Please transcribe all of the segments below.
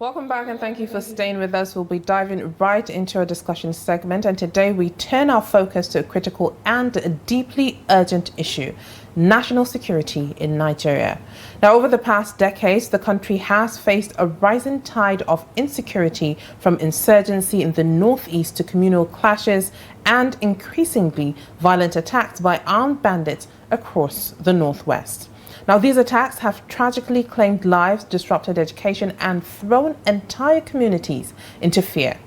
Welcome back and thank you for staying with us. We'll be diving right into our discussion segment, and today we turn our focus to a critical and a deeply urgent issue: national security in Nigeria. Now, over the past decades, the country has faced a rising tide of insecurity, from insurgency in the northeast to communal clashes and increasingly violent attacks by armed bandits across the northwest. Now, these attacks have tragically claimed lives, disrupted education, and thrown entire communities into fear.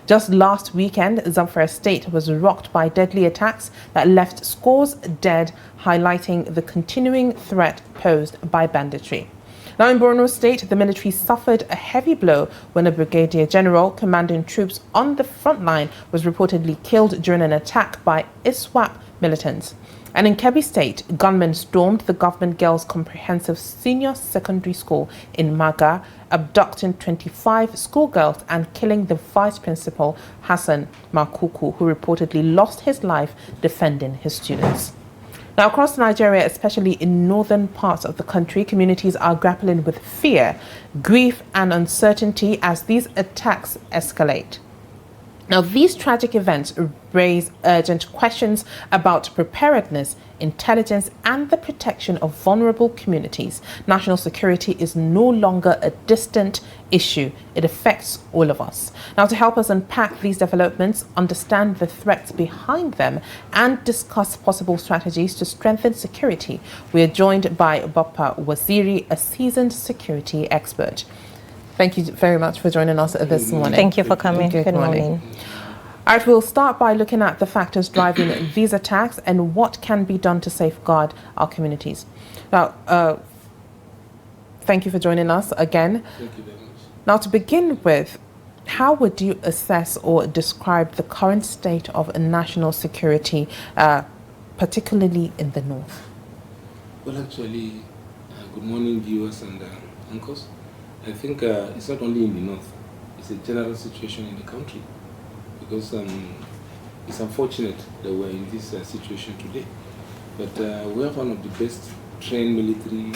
Just last weekend, Zamfara State was rocked by deadly attacks that left scores dead, highlighting the continuing threat posed by banditry. Now, in Borno State, the military suffered a heavy blow when a brigadier general commanding troops on the front line was reportedly killed during an attack by ISWAP militants. And in Kebbi State, gunmen stormed the government girls' comprehensive senior secondary school in Maga, abducting 25 schoolgirls and killing the vice principal, Hassan Makuku, who reportedly lost his life defending his students. Now, across Nigeria, especially in northern parts of the country, communities are grappling with fear, grief, and uncertainty as these attacks escalate. Now, these tragic events raise urgent questions about preparedness, intelligence, and the protection of vulnerable communities. National security is no longer a distant issue. It affects all of us. Now, to help us unpack these developments, understand the threats behind them, and discuss possible strategies to strengthen security, we are joined by Bappa Waziri, a seasoned security expert. Thank you very much for joining us this morning. Thank you for coming. Good morning. All right, we'll start by looking at the factors driving these attacks and what can be done to safeguard our communities. Now, thank you for joining us again. Thank you very much. Now, to begin with, how would you assess or describe the current state of national security, particularly in the north? Well, actually, good morning, viewers and uncles. I think it's not only in the north, it's a general situation in the country, because it's unfortunate that we're in this situation today. But we have one of the best trained military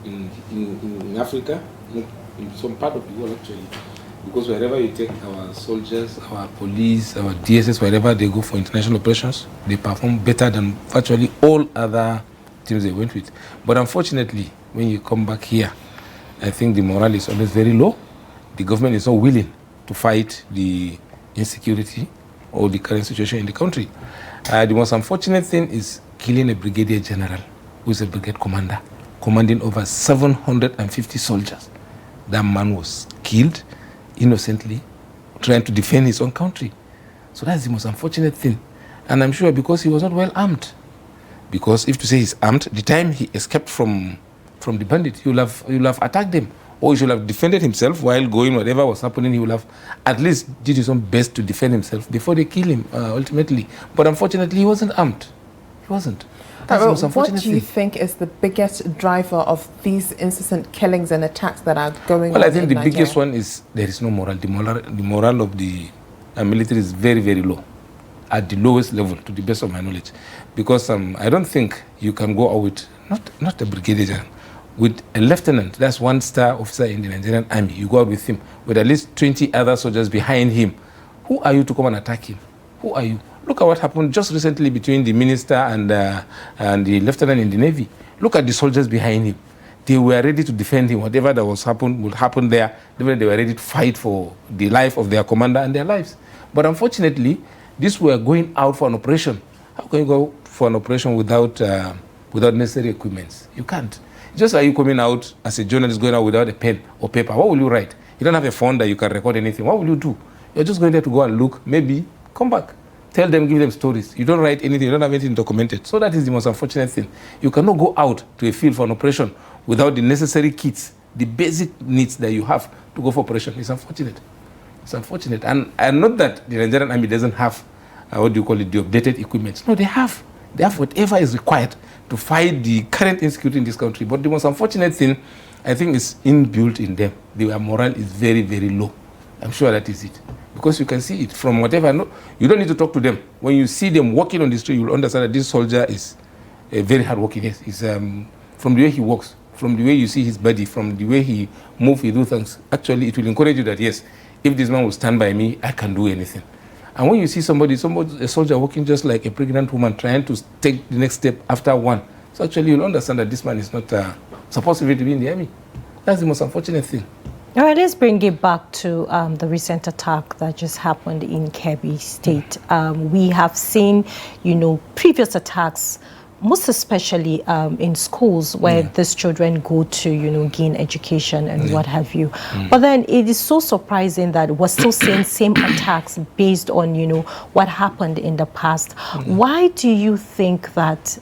in Africa, in some part of the world actually, because wherever you take our soldiers, our police, our DSS, wherever they go for international operations, they perform better than virtually all other teams they went with. But unfortunately, when you come back here, I think the morale is always very low. The government is not willing to fight the insecurity or the current situation in the country. The most unfortunate thing is killing a brigadier general who is a brigade commander, commanding over 750 soldiers. That man was killed innocently, trying to defend his own country. So that's the most unfortunate thing. And I'm sure because he was not well armed. Because if to say he's armed, the time he escaped from the bandit, he will have attacked them, or he should have defended himself while going whatever was happening. He will have at least did his own best to defend himself before they kill him ultimately. But unfortunately, he wasn't armed. He wasn't. That's the most unfortunate thing. What do you think is the biggest driver of these incessant killings and attacks that are going on? Well, I think the Nigeria? biggest one is there is no moral. The moral of the military is very, very low, at the lowest level, to the best of my knowledge. Because I don't think you can go out with not a brigadier general, with a lieutenant, that's one-star officer in the Nigerian army. You go out with him with at least 20 other soldiers behind him. Who are you to come and attack him? Who are you? Look at what happened just recently between the minister and the lieutenant in the Navy. Look at the soldiers behind him. They were ready to defend him. Whatever that would happen there, they were ready to fight for the life of their commander and their lives. But unfortunately, these were going out for an operation. How can you go for an operation without necessary equipment? You can't. Just like you coming out as a journalist going out without a pen or paper, what will you write? You don't have a phone that you can record anything. What will you do? You're just going there to go and look, maybe come back. Tell them, give them stories. You don't write anything, you don't have anything documented. So that is the most unfortunate thing. You cannot go out to a field for an operation without the necessary kits, the basic needs that you have to go for operation. It's unfortunate. It's unfortunate. And not that the Nigerian army doesn't have, the updated equipment. No, they have. They have whatever is required to fight the current insecurity in this country. But the most unfortunate thing, I think, is inbuilt in them. Their morale is very, very low. I'm sure that is it. Because you can see it from whatever. You don't need to talk to them. When you see them walking on the street, you will understand that this soldier is a very hard working. He's from the way he walks, from the way you see his body, from the way he moves, he do things, actually it will encourage you that, yes, if this man will stand by me, I can do anything. And when you see somebody, a soldier walking just like a pregnant woman, trying to take the next step after one, so actually you'll understand that this man is not supposed to be in the army. That's the most unfortunate thing. All right, let's bring it back to the recent attack that just happened in Kebbi State. We have seen, previous attacks, most especially in schools where these children go to, gain education and what have you. But then it is so surprising that we're still seeing same attacks based on, what happened in the past. Why do you think that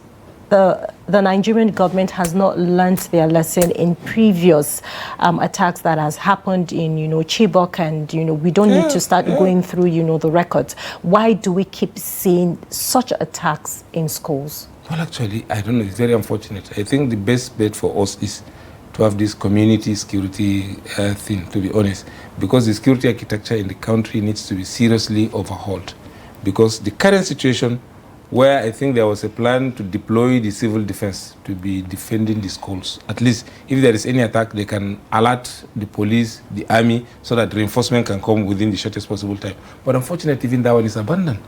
the Nigerian government has not learned their lesson in previous attacks that has happened in, Chibok, and, we don't need to start going through, the records. Why do we keep seeing such attacks in schools? Well, actually, I don't know. It's very unfortunate. I think the best bet for us is to have this community security thing, to be honest, because the security architecture in the country needs to be seriously overhauled. Because the current situation, where I think there was a plan to deploy the civil defense to be defending the schools. At least if there is any attack, they can alert the police, the army, so that reinforcement can come within the shortest possible time. But unfortunately, even that one is abandoned.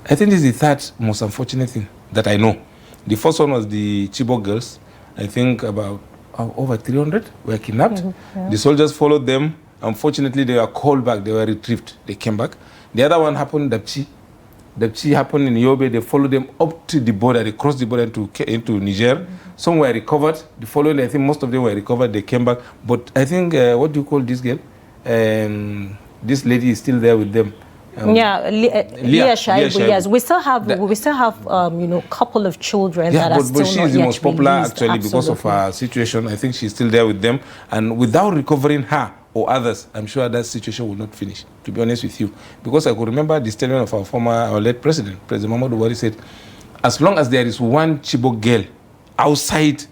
I think this is the third most unfortunate thing that I know. The first one was the Chibok girls. I think about over 300 were kidnapped. The soldiers followed them. Unfortunately, they were called back. They were retrieved. They came back. The other one happened in Dapchi. Dapchi happened in Yobe. They followed them up to the border. They crossed the border into Niger. Some were recovered. The following, I think most of them were recovered. They came back. But I think, what do you call this girl? This lady is still there with them. Leah Shaibu, yes. We still have, couple of children that are still but she is the most popular actually because of her situation. I think she's still there with them, and without recovering her or others, I'm sure that situation will not finish, to be honest with you. Because I could remember the statement of our late President Muhammadu Buhari said, as long as there is one Chibok girl outside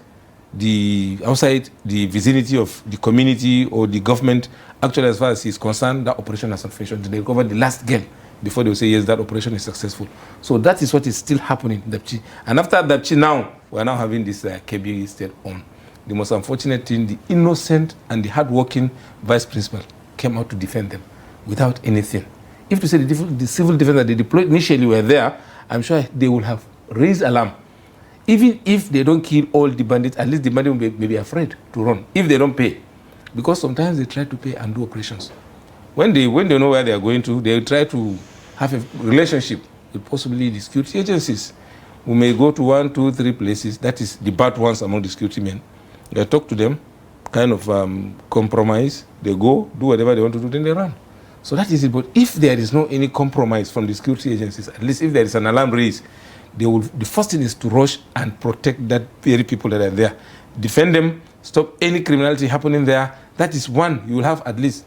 the vicinity of the community or the government, actually, as far as he's concerned, that operation has not finished. They recovered the last girl before they will say, yes, that operation is successful. So that is what is still happening in Dapchi. And after Dapchi now, we are now having this Kebbi State on. The most unfortunate thing, the innocent and the hardworking vice principal came out to defend them without anything. If to say the civil defense that they deployed initially were there, I'm sure they will have raised alarm. Even if they don't kill all the bandits, at least the bandits may be afraid to run if they don't pay. Because sometimes they try to pay and do operations. When they know where they are going to, they try to have a relationship with possibly the security agencies. We may go to 1, 2, 3 places. That is the bad ones among the security men. They talk to them, kind of compromise. They go, do whatever they want to do, then they run. So that is it. But if there is no any compromise from the security agencies, at least if there is an alarm raised, the first thing is to rush and protect that very people that are there. Defend them, stop any criminality happening there. That is one, you will have at least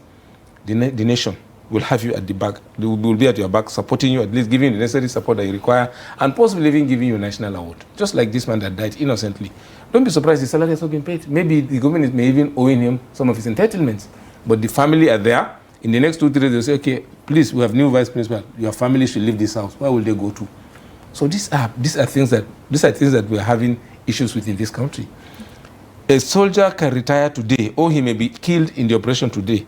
the nation will have you at the back. They will be at your back, supporting you, at least giving you the necessary support that you require, and possibly even giving you a national award. Just like this man that died innocently. Don't be surprised his salary has not been paid. Maybe the government may even owing him some of his entitlements. But the family are there. In the next 2, 3 days, they'll say, okay, please, we have new vice principal. Your family should leave this house. Where will they go to? So these are things that we are having issues with in this country. A soldier can retire today, or he may be killed in the operation today.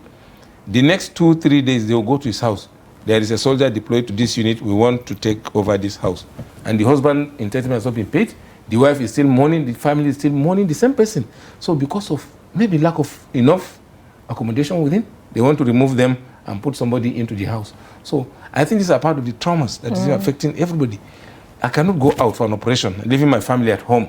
The next 2, 3 days, they will go to his house. There is a soldier deployed to this unit. We want to take over this house. And the husband entitlement has not been paid. The wife is still mourning. The family is still mourning the same person. So because of maybe lack of enough accommodation within, they want to remove them and put somebody into the house. So I think these are part of the traumas that is affecting everybody. I cannot go out for an operation, leaving my family at home.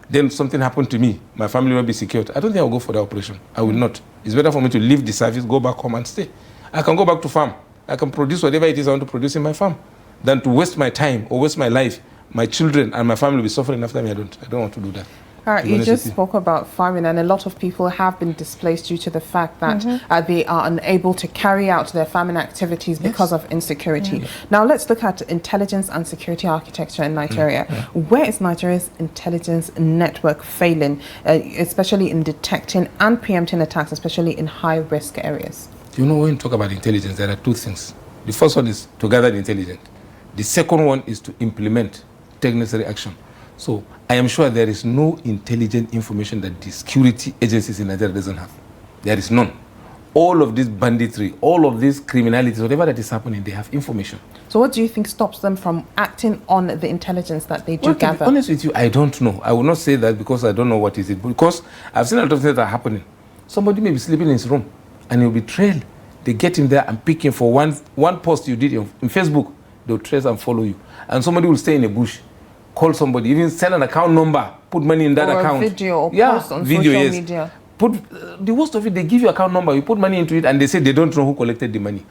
Then something happened to me, my family will be secured. I don't think I'll go for the operation. I will not. It's better for me to leave the service, go back home and stay. I can go back to farm. I can produce whatever it is I want to produce in my farm than to waste my time or waste my life. My children and my family will be suffering after me. I don't want to do that. All right, you just spoke about farming, and a lot of people have been displaced due to the fact that they are unable to carry out their farming activities because of insecurity. Now, let's look at intelligence and security architecture in Nigeria. Where is Nigeria's intelligence network failing, especially in detecting and preempting attacks, especially in high-risk areas? You know, when you talk about intelligence, there are two things. The first one is to gather the intelligence. The second one is to implement, take necessary action. So I am sure there is no intelligent information that the security agencies in Nigeria doesn't have. There is none. All of this banditry, all of this criminality, whatever that is happening, they have information. So what do you think stops them from acting on the intelligence that they do gather? To be honest with you, I don't know. I will not say that because I don't know what is it. Because I've seen a lot of things that are happening. Somebody may be sleeping in his room and he'll be trailed. They get him there and pick him for one post you did in Facebook. They'll trace and follow you. And somebody will stay in a bush, call somebody, even send an account number, put money in that account. Or a video or post on social media. The worst of it, they give you account number, you put money into it, and they say they don't know who collected the money.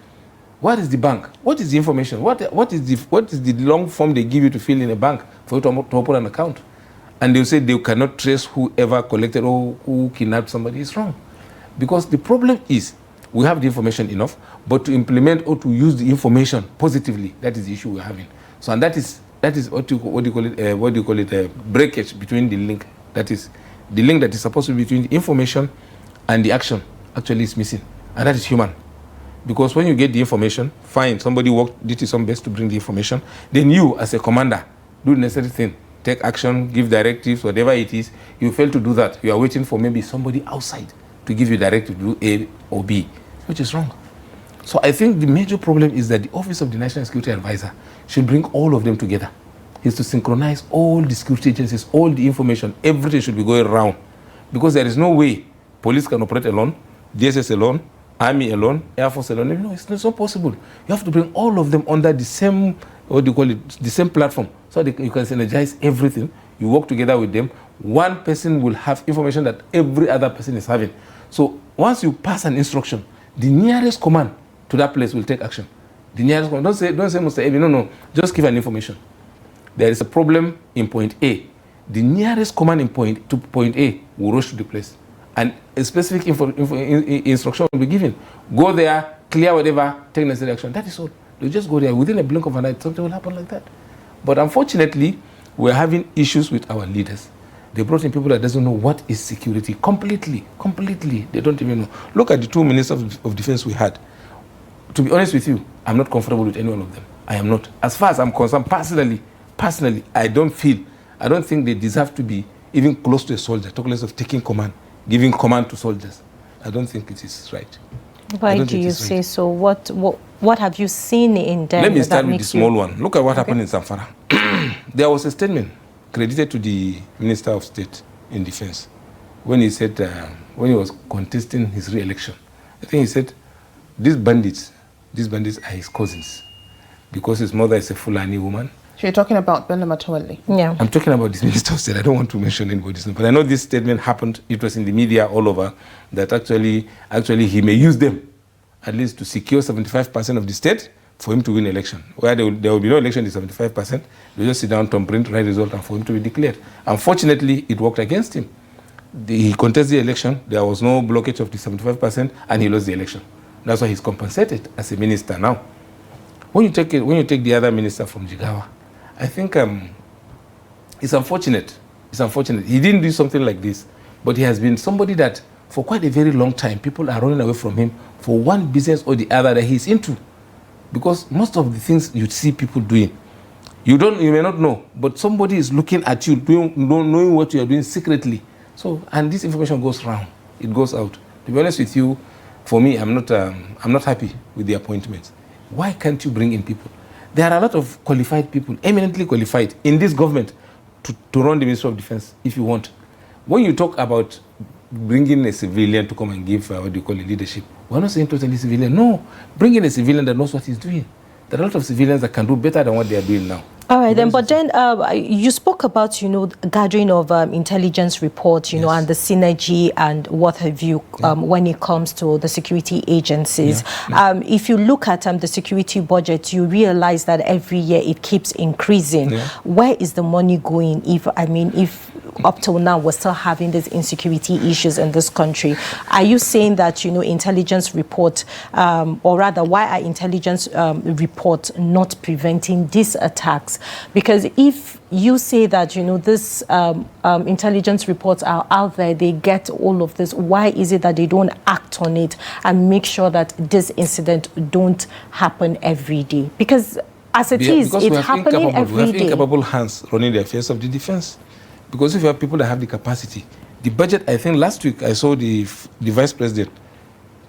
What is the bank? What is the information? What is the long form they give you to fill in a bank for you to open an account? And they'll say they cannot trace whoever collected or who kidnapped somebody. Is wrong. Because the problem is, we have the information enough, but to implement or to use the information positively, that is the issue we're having. So, and that is what do you call it, breakage between the link. That is the link that is supposed to be between the information and the action actually is missing, and that is human. Because when you get the information, fine, somebody did his own best to bring the information, then you as a commander do the necessary thing, take action, give directives, whatever it is. You fail to do that, you are waiting for maybe somebody outside to give you directive to do A or B, which is wrong. So I think the major problem is that the Office of the National Security Advisor should bring all of them together. Is to synchronize all the security agencies, all the information, everything should be going around. Because there is no way police can operate alone, DSS alone, Army alone, Air Force alone. No, it's not possible. You have to bring all of them under the same, the same platform, so that you can synergize everything. You work together with them. One person will have information that every other person is having. So once you pass an instruction, the nearest command to that place will take action. The nearest command, don't say Mr. Ebi, no, just give an information. There is a problem in point A. The nearest command in point A will rush to the place. And a specific instruction will be given. Go there, clear whatever, take necessary action. That is all. They'll just go there. Within a blink of an eye, something will happen like that. But unfortunately, we're having issues with our leaders. They brought in people that doesn't know what is security. Completely. They don't even know. Look at the two ministers of defense we had. To be honest with you, I'm not comfortable with any one of them. I am not. As far as I'm concerned, personally, I don't think they deserve to be even close to a soldier, talk less of taking command, giving command to soldiers. I don't think it is right. Why do you say so? What have you seen in them? Let me start with the small one. Look at what happened in Zamfara. There was a statement credited to the Minister of State in Defense when he said, when he was contesting his re-election, I think he said, these bandits are his cousins because his mother is a Fulani woman. So you're talking about Bello Matawalli? Yeah. I'm talking about this Minister of State. I don't want to mention anybody's name, but I know this statement happened. It was in the media all over that actually he may use them at least to secure 75% of the state for him to win election. Where there will be no election, the 75%, they just sit down, thumbprint, right result, and for him to be declared. Unfortunately, it worked against him. He contested the election. There was no blockage of the 75%, and he lost the election. That's why he's compensated as a minister now. When you take the other minister from Jigawa, I think it's unfortunate. He didn't do something like this, but he has been somebody that for quite a very long time, people are running away from him for one business or the other that he's into. Because most of the things you see people doing, you may not know, but somebody is looking at you, knowing what you are doing secretly. So, and this information goes round, it goes out. To be honest with you, for me, I'm not happy with the appointments. Why can't you bring in people? There are a lot of qualified people, eminently qualified, in this government to run the Ministry of Defense, if you want. When you talk about bringing a civilian to come and give, leadership, we're not saying totally civilian. No, bring in a civilian that knows what he's doing. There are a lot of civilians that can do better than what they are doing now. All right, then, but then you spoke about, gathering of intelligence reports, Yes. and the synergy and what have you when it comes to the security agencies. Yeah. If you look at the security budget, you realize that every year it keeps increasing. Yeah. Where is the money going? If up till now we're still having these insecurity issues in this country, are you saying that, intelligence report, or rather, why are intelligence reports not preventing these attacks? Because if you say that, this intelligence reports are out there, they get all of this, why is it that they don't act on it and make sure that this incident don't happen every day? Because as it is, it's happening every day. We have incapable hands running the affairs of the defense. Because if you have people that have the capacity, the budget, I think last week I saw the vice president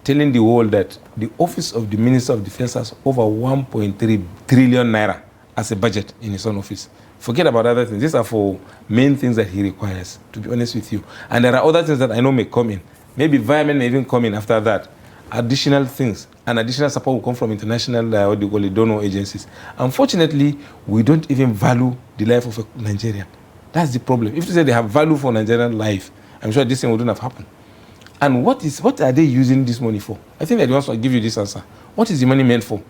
telling the world that the office of the Minister of Defense has over 1.3 trillion naira as a budget in his own office. Forget about other things. These are for main things that he requires, to be honest with you. And there are other things that I know may come in. Maybe environment may even come in after that. Additional things and additional support will come from international, donor agencies. Unfortunately, we don't even value the life of a Nigerian. That's the problem. If you say they have value for Nigerian life, I'm sure this thing wouldn't have happened. And what are they using this money for? I think that wants to give you this answer. What is the money meant for?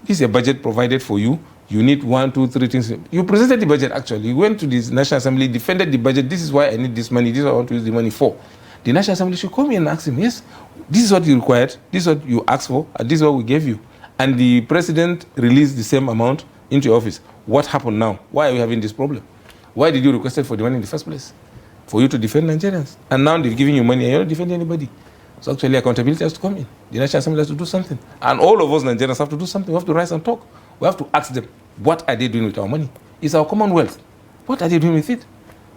This is a budget provided for you. You need 1, 2, 3 things. You presented the budget, actually. You went to the National Assembly, defended the budget. This is why I need this money. This is what I want to use the money for. The National Assembly should come in and ask him, yes, this is what you required. This is what you asked for. And this is what we gave you. And the president released the same amount into your office. What happened now? Why are we having this problem? Why did you request for the money in the first place? For you to defend Nigerians. And now they're giving you money and you're not defending anybody. So actually accountability has to come in. The National Assembly has to do something. And all of us Nigerians have to do something. We have to rise and talk. We have to ask them, what are they doing with our money? It's our commonwealth. What are they doing with it?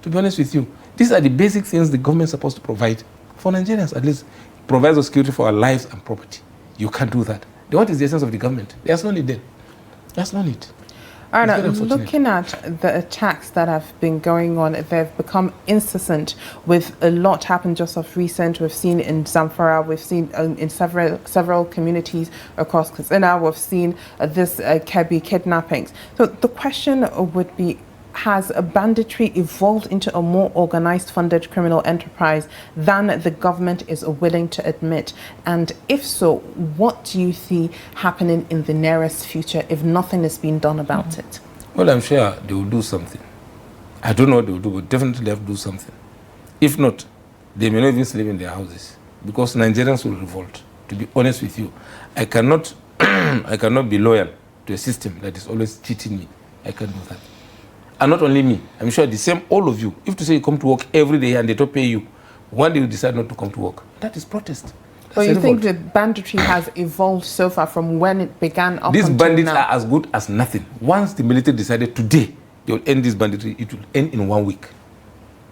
To be honest with you, these are the basic things the government is supposed to provide for Nigerians. At least provide security for our lives and property. You can't do that. Then what is the essence of the government? There's no need then. There's no need. All right, looking at the attacks that have been going on, they've become incessant, with a lot happened just of recent. We've seen in Zamfara, we've seen in several communities across Katsina, we've seen this Kebbi kidnappings. So the question would be, has banditry evolved into a more organized, funded criminal enterprise than the government is willing to admit? And if so, what do you see happening in the nearest future if nothing is being done about it? Well, I'm sure they will do something. I don't know what they will do, but definitely they have to do something. If not, they may not even sleep in their houses, because Nigerians will revolt. To be honest with you, I cannot be loyal to a system that is always cheating me. I can't do that. And not only me, I'm sure the same, all of you. If to say you come to work every day and they don't pay you, one day you decide not to come to work. That is protest. But you think the banditry has evolved so far from when it began up These until bandits now? are as good as nothing. Once the military decided today they will end this banditry, it will end in 1 week.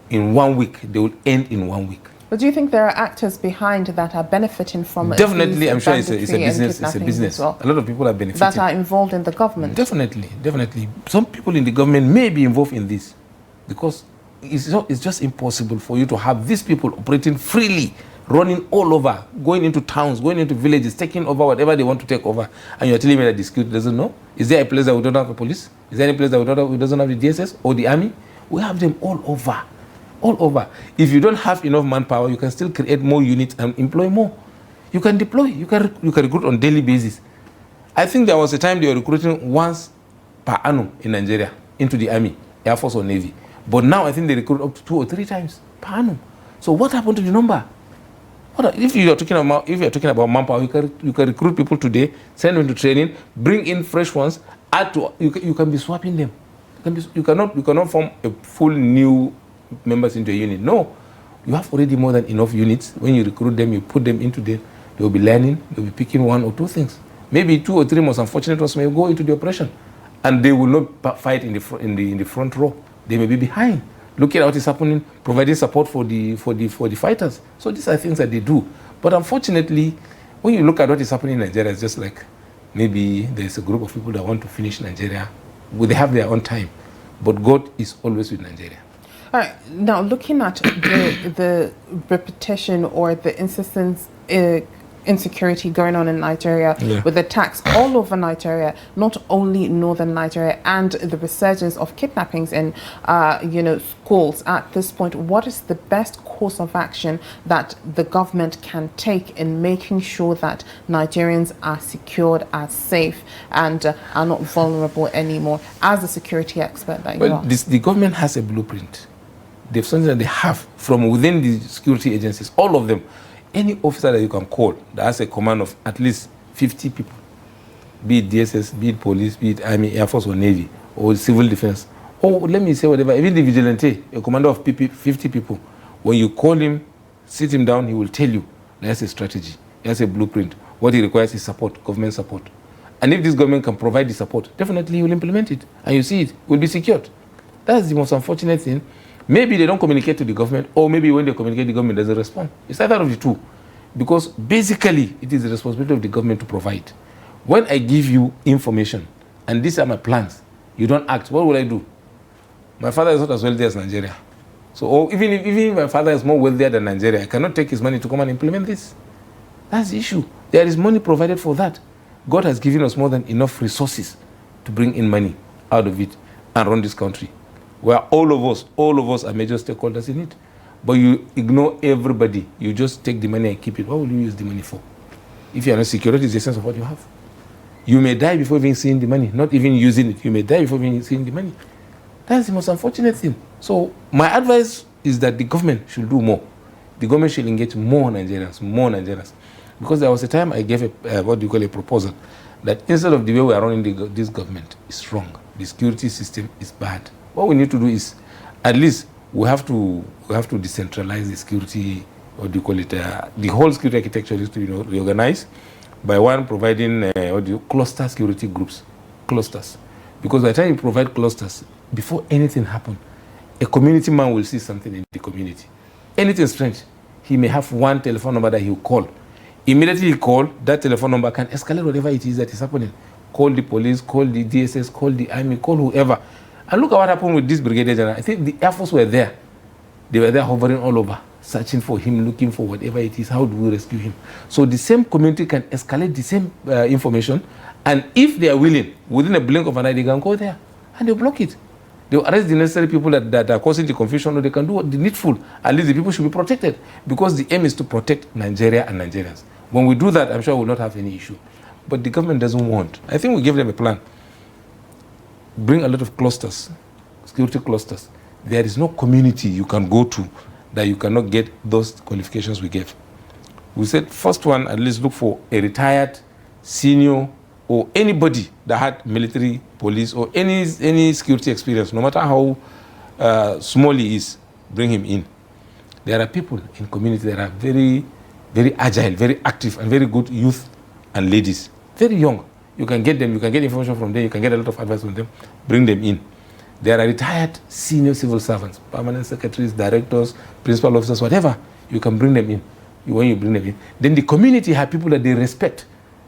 In 1 week, they will end in 1 week. But do you think there are actors behind that are benefiting from it? Definitely, I'm sure it's a business. It's a business. Well, a lot of people are benefiting. That are involved in the government. Definitely, definitely. Some people in the government may be involved in this, because it's just impossible for you to have these people operating freely, running all over, going into towns, going into villages, taking over whatever they want to take over, and you're telling me that the security doesn't know? Is there a place that we don't have the police? Is there any place that we doesn't have the DSS or the army? We have them all over. All over. If you don't have enough manpower, you can still create more units and employ more. You can deploy, you can recruit on daily basis. I think there was a time they were recruiting once per annum in Nigeria into the army, air force or navy. But now I think they recruit up to 2 or 3 times per annum. So what happened to the number? If you're talking about manpower, you can recruit people today, send them to training, bring in fresh ones, add to, you can be swapping them. You cannot form a full new members into a unit. No, you have already more than enough units. When you recruit them, you put them into them, they will be learning, they will be picking 1 or 2 things. Maybe 2 or 3 most unfortunate ones may go into the operation, and they will not fight in the front row. They may be behind, looking at what is happening, providing support for the fighters. So these are things that they do. But unfortunately, when you look at what is happening in Nigeria, it's just like maybe there's a group of people that want to finish Nigeria. Well, they have their own time, but God is always with Nigeria. All right. Now, looking at the repetition or the insecurity going on in Nigeria, with attacks all over Nigeria, not only northern Nigeria, and the resurgence of kidnappings in schools at this point, what is the best course of action that the government can take in making sure that Nigerians are secured, are safe, and are not vulnerable anymore, as a security expert that you are? The government has a blueprint. They've something that they have from within the security agencies, all of them. Any officer that you can call that has a command of at least 50 people, be it DSS, be it police, be it Army, Air Force or Navy, or civil defense, or let me say whatever, even the vigilante, a commander of 50 people, when you call him, sit him down, he will tell you, he has a strategy, he has a blueprint. What he requires is support, government support. And if this government can provide the support, definitely he will implement it. And you see it will be secured. That's the most unfortunate thing. Maybe they don't communicate to the government, or maybe when they communicate, the government doesn't respond. It's either of the two. Because basically, it is the responsibility of the government to provide. When I give you information, and these are my plans, you don't act, what will I do? My father is not as wealthy as Nigeria. So even if my father is more wealthier than Nigeria, I cannot take his money to come and implement this. That's the issue. There is money provided for that. God has given us more than enough resources to bring in money out of it and run this country, where all of us are major stakeholders in it. But you ignore everybody. You just take the money and keep it. What will you use the money for? If you are not secure, it's the essence of what you have. You may die before even seeing the money, not even using it. You may die before even seeing the money. That's the most unfortunate thing. So my advice is that the government should do more. The government should engage more Nigerians. Because there was a time I gave a proposal that instead of the way we are running this government is wrong. The security system is bad. What we need to do is, at least we have to decentralize the security, the whole security architecture is to be reorganized by one providing cluster security groups, clusters. Because by the time you provide clusters, before anything happens, a community man will see something in the community. Anything strange, he may have one telephone number that he will call. Immediately he call, that telephone number can escalate whatever it is that is happening. Call the police, call the DSS, call the army, call whoever. And look at what happened with this brigadier general. I think the Air Force were there. They were there hovering all over, searching for him, looking for whatever it is. How do we rescue him? So the same community can escalate the same information. And if they are willing, within a blink of an eye, they can go there and they'll block it. They'll arrest the necessary people that are causing the confusion, or they can do the needful. At least the people should be protected, because the aim is to protect Nigeria and Nigerians. When we do that, I'm sure we'll not have any issue. But the government doesn't want. I think we give them a plan. Bring a lot of clusters, security clusters. There is no community you can go to that you cannot get those qualifications we gave. We said, first one, at least look for a retired, senior, or anybody that had military, police, or any security experience, no matter how small he is, bring him in. There are people in community that are very, very agile, very active, and very good youth and ladies. Very young. You can get them, you can get information from them, you can get a lot of advice from them, bring them in. There are retired senior civil servants, permanent secretaries, directors, principal officers, whatever. You can bring them in. When you bring them in, then the community have people that they respect.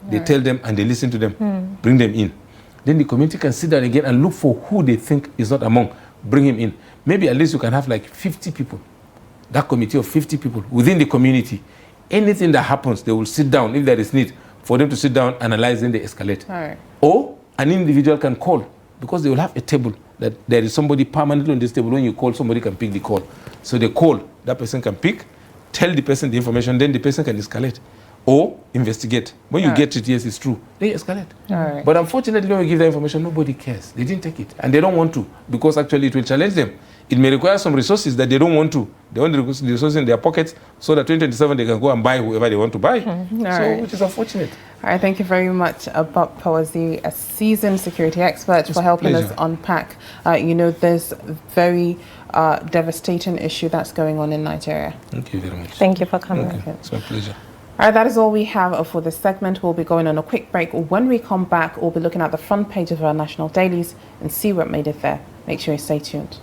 They tell them and they listen to them. Bring them in. Then the community can sit down again and look for who they think is not among. Bring him in. Maybe at least you can have like 50 people. That committee of 50 people within the community. Anything that happens, they will sit down if there is need for them to sit down, analyze, and they escalate. Right. Or an individual can call, because they will have a table that there is somebody permanently on this table. When you call, somebody can pick the call. So they call, that person can pick, tell the person the information, then the person can escalate or investigate. When you get it, yes, it's true, they escalate. Right. But unfortunately, when we give that information, nobody cares. They didn't take it, and they don't want to, because actually it will challenge them. It may require some resources that they don't want to. They want the resources in their pockets so that 2027 they can go and buy whoever they want to buy. Which is unfortunate. All right, thank you very much, Bappa Waziri, a seasoned security expert, for helping us unpack, this very devastating issue that's going on in Nigeria. Thank you very much. Thank you for coming. Okay. It's my pleasure. All right, that is all we have for this segment. We'll be going on a quick break. When we come back, we'll be looking at the front page of our national dailies and see what made it there. Make sure you stay tuned.